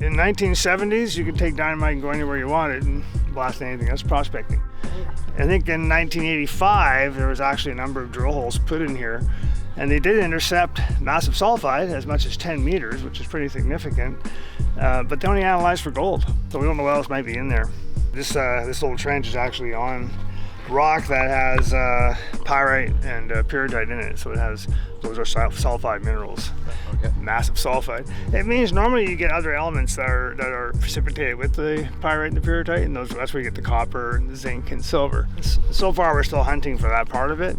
In 1970s, you could take dynamite and go anywhere you wanted and blast anything. That's prospecting. I think in 1985, there was actually a number of drill holes put in here, and they did intercept massive sulfide as much as 10 meters, which is pretty significant, but they only analyzed for gold, so we don't know what else might be in there. This little trench is actually on rock that has pyrite and pyrrhotite in it, so those are sulfide minerals. Okay. Massive Sulfide. It means normally you get other elements that are precipitated with the pyrite and the pyrrhotite, and that's where you get the copper and the zinc and silver. So far we're still hunting for that part of it,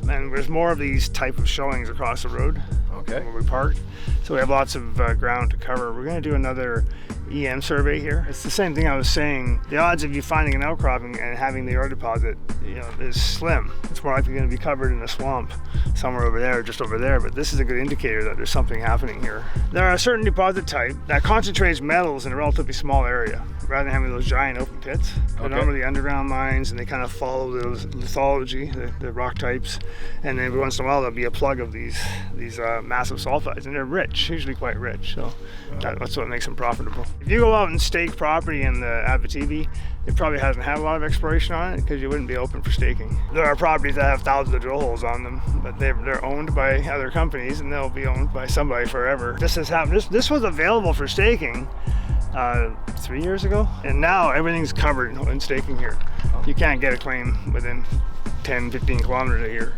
and there's more of these type of showings across the road. Okay. Where we parked, so we have lots of ground to cover. We're going to do another EM survey here. It's the same thing I was saying. The odds of you finding an outcropping and having the ore deposit, is slim. It's more likely going to be covered in a swamp somewhere over there, just over there. But this is a good indicator that there's something happening here. There are a certain deposit type that concentrates metals in a relatively small area, rather than having those giant open pits. They're normally underground mines, and they kind of follow the lithology, the rock types. And then every once in a while there'll be a plug of these massive sulfides, and they're rich, usually quite rich. So that's what makes them profitable. If you go out and stake property in the Abitibi, it probably hasn't had a lot of exploration on it because you wouldn't be open for staking. There are properties that have thousands of drill holes on them, but they're owned by other companies, and they'll be owned by somebody forever. This has happened. This was available for staking 3 years ago, and now everything's covered in staking here. You can't get a claim within 10-15 kilometers of here.